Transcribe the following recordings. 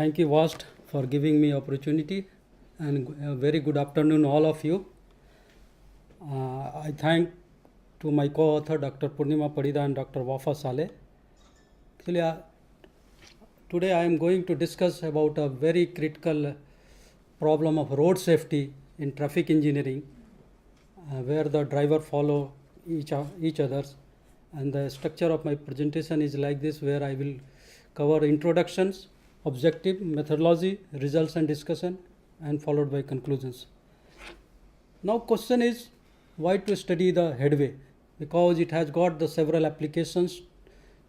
Thank you, Vast, for giving me opportunity, and a very good afternoon, all of you. I thank to my co-author, Dr. Purnima Padida and Dr. Wafa Saleh. Actually, today I am going to discuss about a very critical problem of road safety in traffic engineering, where the driver follow each others. And the structure of my presentation is like this, where I will cover introductions, objective, methodology, results and discussion, and followed by conclusions. Now question is, why to study the headway? Because it has got the several applications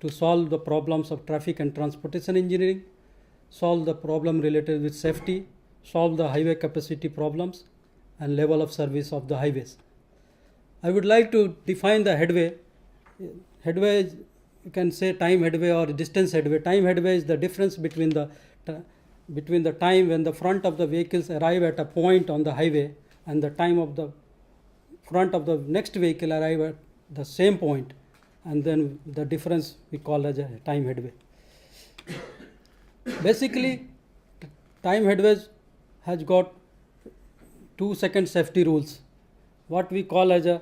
to solve the problems of traffic and transportation engineering, solve the problem related with safety, solve the highway capacity problems, and level of service of the highways. I would like to define the headway. Headway is, you can say time headway or distance headway. Time headway is the difference between the time when the front of the vehicles arrive at a point on the highway and the time of the front of the next vehicle arrive at the same point, and then the difference we call as a time headway. Basically, time headways has got 2-second safety rules. What we call as a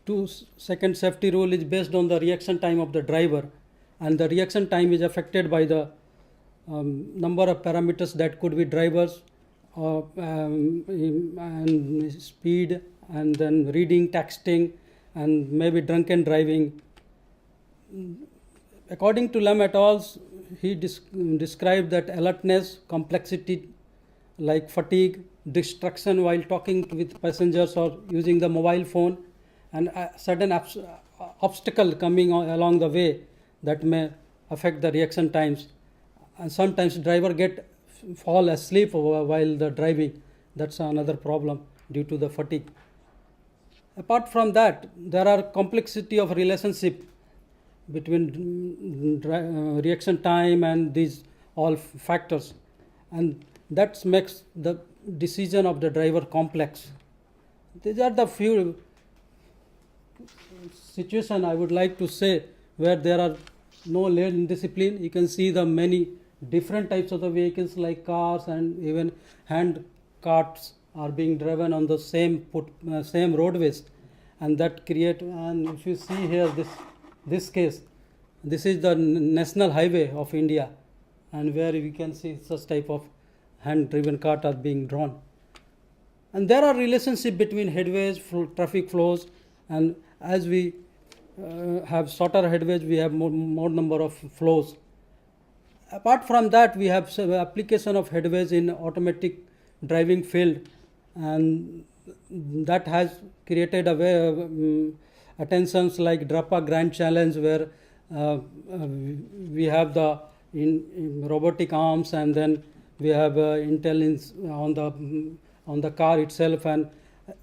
2-second safety rule is based on the reaction time of the driver, and the reaction time is affected by the number of parameters that could be drivers and speed, and then reading, texting, and maybe drunken driving. According to Lam et al., he described that alertness, complexity like fatigue, distraction while talking with passengers or using the mobile phone, and a sudden obstacle coming along the way that may affect the reaction times. And sometimes driver fall asleep while the driving. That's another problem due to the fatigue. Apart from that, there are complexity of relationship between reaction time and these all factors, and that makes the decision of the driver complex. These are the few situations I would like to say where there are no lane discipline. You can see the many different types of the vehicles like cars and even hand carts are being driven on the same roadways, and that create. And if you see here this case, this is the national highway of India, and where we can see such type of hand driven cart are being drawn. And there are relationship between headways, traffic flows, and as we have shorter headways, we have more number of flows. Apart from that, we have application of headways in automatic driving field, and that has created attentions like DRAPA Grand Challenge, where we have the in robotic arms, and then we have intelligence on the car itself, and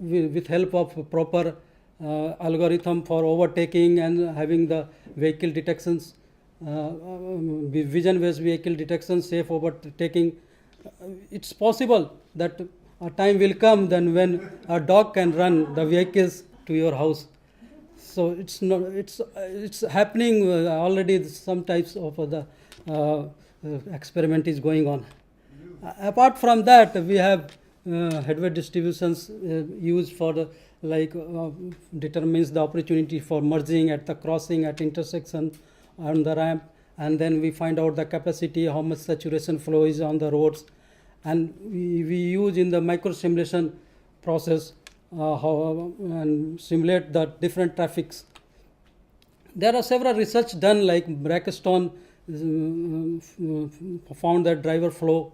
with help of proper algorithm for overtaking and having the vehicle detections, vision-based vehicle detection, safe overtaking. It's possible that a time will come then when a dog can run the vehicles to your house. So it's happening already. Some types of the experiment is going on. Apart from that, we have headway distributions used for the determines the opportunity for merging at the crossing, at intersection, on the ramp, and then we find out the capacity, how much saturation flow is on the roads, and we use in the micro simulation process and simulate the different traffics. There are several research done, like Brackstone found that driver follow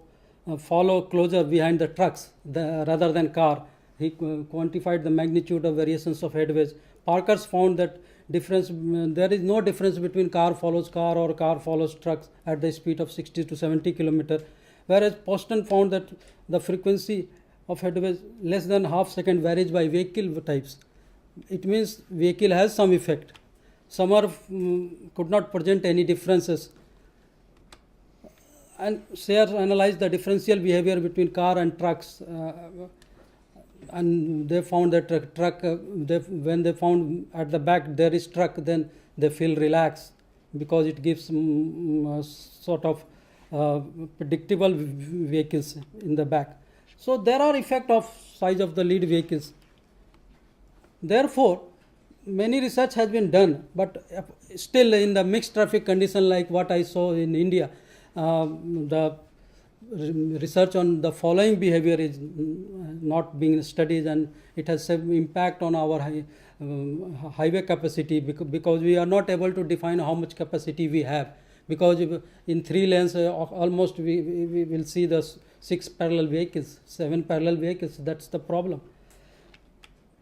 closer behind the trucks rather than car. He quantified the magnitude of variations of headways. Parker's found that there is no difference between car follows car or car follows trucks at the speed of 60 to 70 km, whereas Postan found that the frequency of headways less than half second varies by vehicle types. It means vehicle has some effect. Some could not present any differences. And Sayre analyzed the differential behavior between car and trucks, and they found that truck, when they found at the back there is truck, then they feel relaxed because it gives sort of predictable vehicles in the back. So there are effect of size of the lead vehicles. Therefore, many research has been done, but still in the mixed traffic condition like what I saw in India, the research on the following behavior is not being studied, and it has some impact on our highway capacity, because we are not able to define how much capacity we have, because in 3 lanes almost we will see the 6 parallel vehicles, 7 parallel vehicles. That's the problem.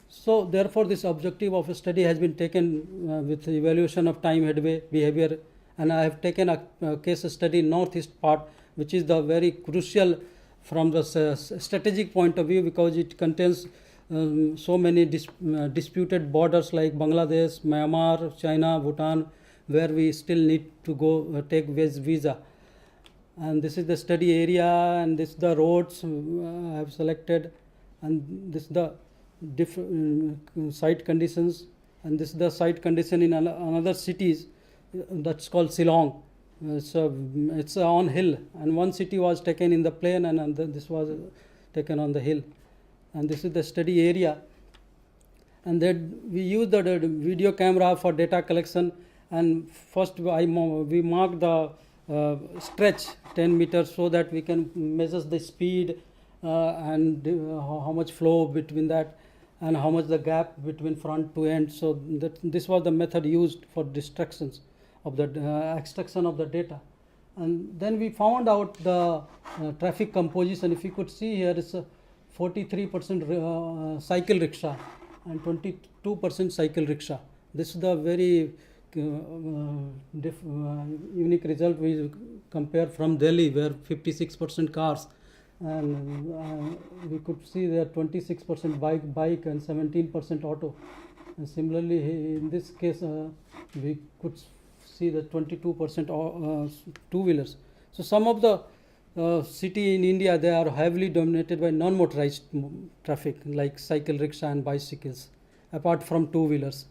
So therefore this objective of a study has been taken with evaluation of time headway behavior, and I have taken a case study in northeast part, which is the very crucial from the strategic point of view, because it contains so many disputed borders like Bangladesh, Myanmar, China, Bhutan, where we still need to go take visa. And this is the study area, and this is the roads I have selected, and this is the different site conditions, and this is the site condition in another cities that's called Shillong. It's on hill, and one city was taken in the plain, and this was taken on the hill. And this is the study area, and then we use the video camera for data collection. And first we mark the stretch 10 meters, so that we can measure the speed and how much flow between that, and how much the gap between front to end. So this was the method used for distractions of the extraction of the data. And then we found out the traffic composition. If you could see here, it's 43% cycle rickshaw and 22% cycle rickshaw. This is the very unique result we compare from Delhi, where 56% cars, and we could see there 26% bike and 17% auto. And similarly in this case we could see the 22% two-wheelers. So some of the city in India, they are heavily dominated by non-motorized traffic like cycle rickshaw and bicycles, apart from two-wheelers.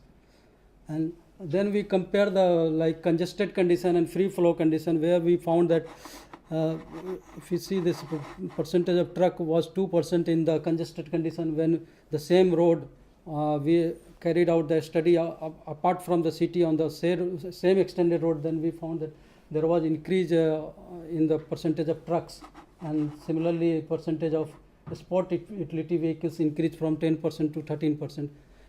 And then we compare the congested condition and free flow condition, where we found that if you see this percentage of truck was 2% in the congested condition, when the same road we carried out the study apart from the city on the same extended road, then we found that there was increase in the percentage of trucks, and similarly percentage of sport utility vehicles increased from 10% to 13%.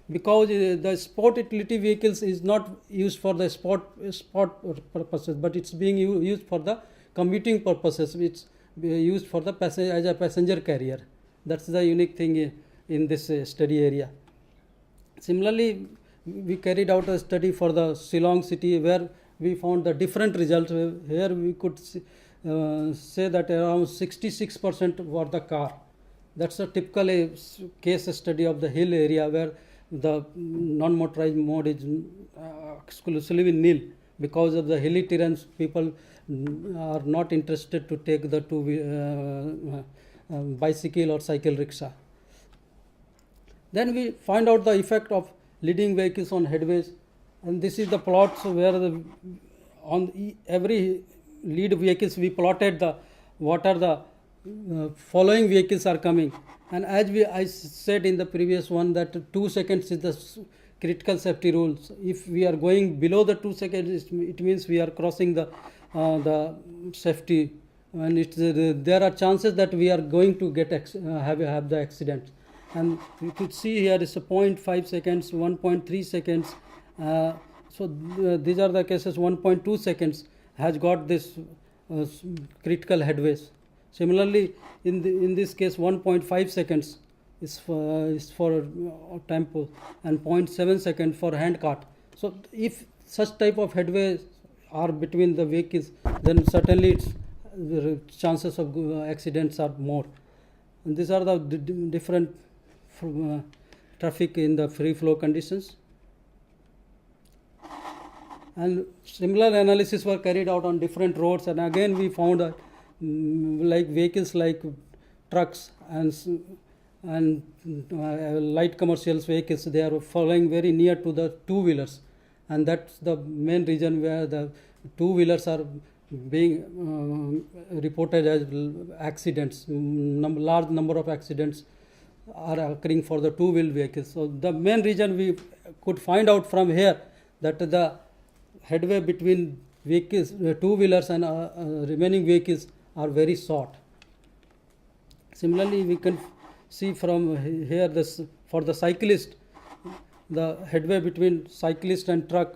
Because the sport utility vehicles is not used for the sport purposes, but it's being used for the commuting purposes. It's used for the as a passenger carrier. That's the unique thing in this study area. Similarly, we carried out a study for the Shillong city, where we found the different results. Here we could say that around 66% were the car. That's a typical case study of the hill area, where the non-motorized mode is exclusively nil. Because of the hilly terrains, people are not interested to take the bicycle or cycle rickshaw. Then we find out the effect of leading vehicles on headways, and this is the plots where on every lead vehicles we plotted what are the following vehicles are coming. And as I said in the previous one, that 2 seconds is the critical safety rules. If we are going below the 2 seconds, it means we are crossing the safety, and there are chances that we are going to get have the accident. And you could see here is a 0.5 seconds, 1.3 seconds. So these are the cases. 1.2 seconds has got this critical headways. Similarly, in this case, 1.5 seconds is for tempo, and 0.7 seconds for hand cart. So if such type of headways are between the vehicles, then certainly the chances of accidents are more. And these are the different traffic in the free flow conditions. And similar analysis were carried out on different roads, and again we found that vehicles like trucks and light commercial vehicles, they are following very near to the two-wheelers, and that's the main reason where the two-wheelers are being reported as accidents. Large number of accidents are occurring for the two-wheel vehicles. So the main reason we could find out from here that the headway between vehicles, two-wheelers and remaining vehicles are very short. Similarly, we can see from here this for the cyclist, the headway between cyclist and truck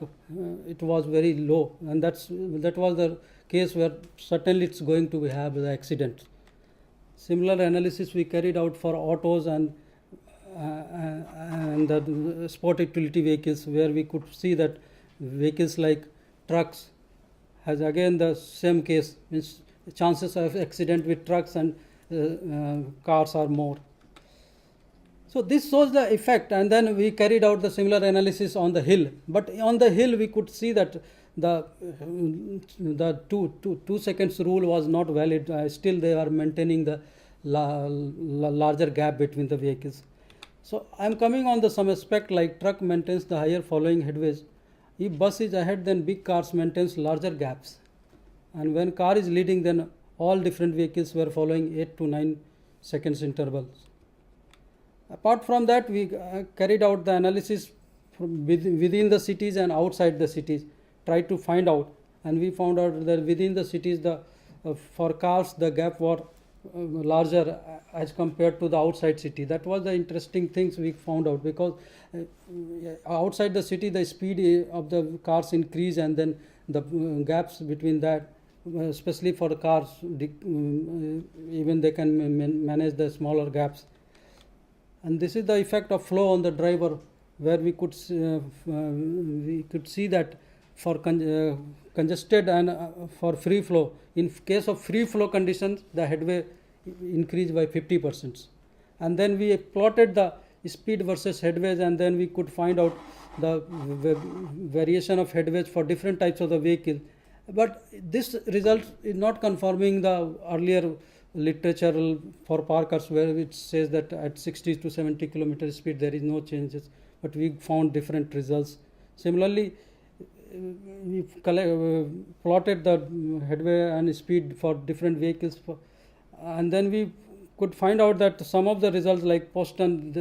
it was very low, and that was the case where certainly it's going to have the accident. Similar analysis we carried out for autos and the sport utility vehicles, where we could see that vehicles like trucks has again the same case, means chances of accident with trucks and cars are more. So this shows the effect, and then we carried out the similar analysis on the hill. But on the hill we could see that the 2 seconds rule was not valid. Still they are maintaining the larger gap between the vehicles. So I am coming on the some aspect like truck maintains the higher following headways. If bus is ahead, then big cars maintains larger gaps, and when car is leading, then all different vehicles were following 8 to 9 seconds intervals. Apart from that, we carried out the analysis from within the cities and outside the cities, tried to find out, and we found out that within the cities the for cars the gap was larger as compared to the outside city. That was the interesting things we found out, because outside the city the speed of the cars increase, and then the gaps between that, especially for the cars, even they can manage the smaller gaps. And this is the effect of flow on the driver, where we could see that for congested and for free flow, in case of free flow conditions the headway increased by 50%. And then we plotted the speed versus headways, and then we could find out the variation of headways for different types of the vehicle. But this result is not confirming the earlier literature for parkers, where it says that at 60 to 70 kilometer speed there is no changes, but we found different results. Similarly, we plotted the headway and speed for different vehicles, and then we could find out that some of the results like Postan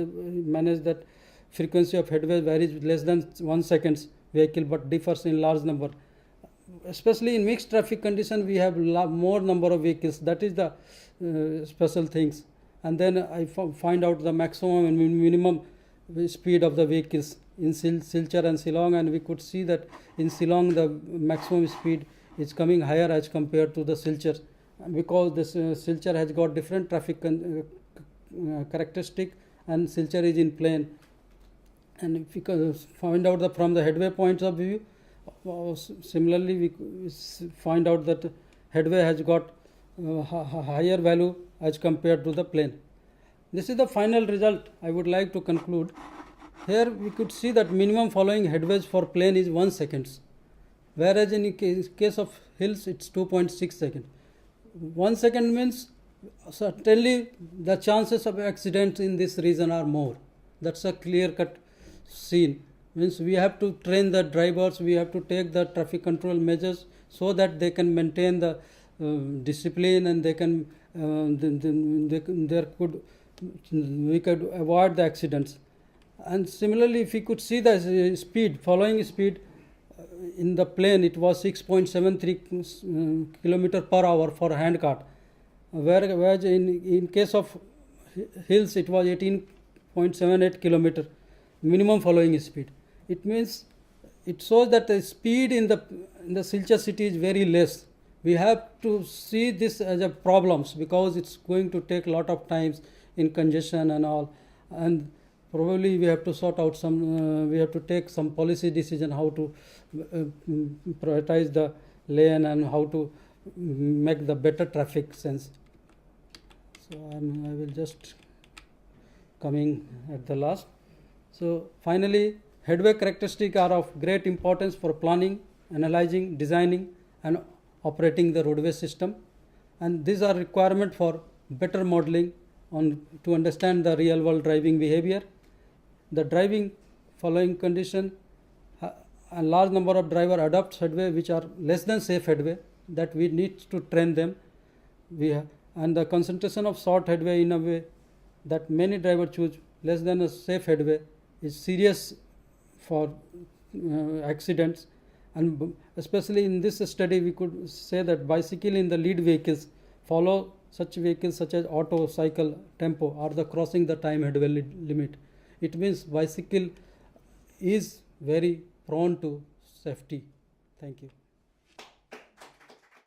managed that frequency of headway varies less than 1 second vehicle, but differs in large number. Especially in mixed traffic condition, we have more number of vehicles. That is the special things. And then I find out the maximum and minimum speed of the vehicles in Silchar and Shillong, and we could see that in Shillong the maximum speed is coming higher as compared to the Silchar, because this Silchar has got different traffic characteristic, and Silchar is in plain. And if we can find out from the headway points of view, similarly we find out that headway has got higher value as compared to the plane. This is the final result I would like to conclude. Here we could see that minimum following headways for plane is 1 second, whereas in case of hills it's 2.6 seconds. 1 second means certainly the chances of accidents in this region are more. That's a clear-cut scene. Means we have to train the drivers, we have to take the traffic control measures so that they can maintain the discipline, and they can we could avoid the accidents. And similarly, if we could see the speed, following speed in the plane, it was 6.73 kilometer per hour for a hand cart, whereas in case of hills it was 18.78 kilometer minimum following speed. It means it shows that the speed in the Silchar city is very less. We have to see this as a problems, because it's going to take a lot of times in congestion and all, and probably we have to sort out some we have to take some policy decision how to prioritize the lane and how to make the better traffic sense. So I will just coming at the last. So finally, headway characteristics are of great importance for planning, analyzing, designing and operating the roadway system, and these are requirement for better modeling to understand the real world driving behavior. The driving following condition, a large number of driver adopts headway which are less than safe headway, that we need to train them. And the concentration of short headway in a way that many drivers choose less than a safe headway is serious for accidents. And especially in this study, we could say that bicycle in the lead vehicles follow such vehicles such as auto, cycle, tempo are the crossing the time headway limit. It means bicycle is very prone to safety. Thank you.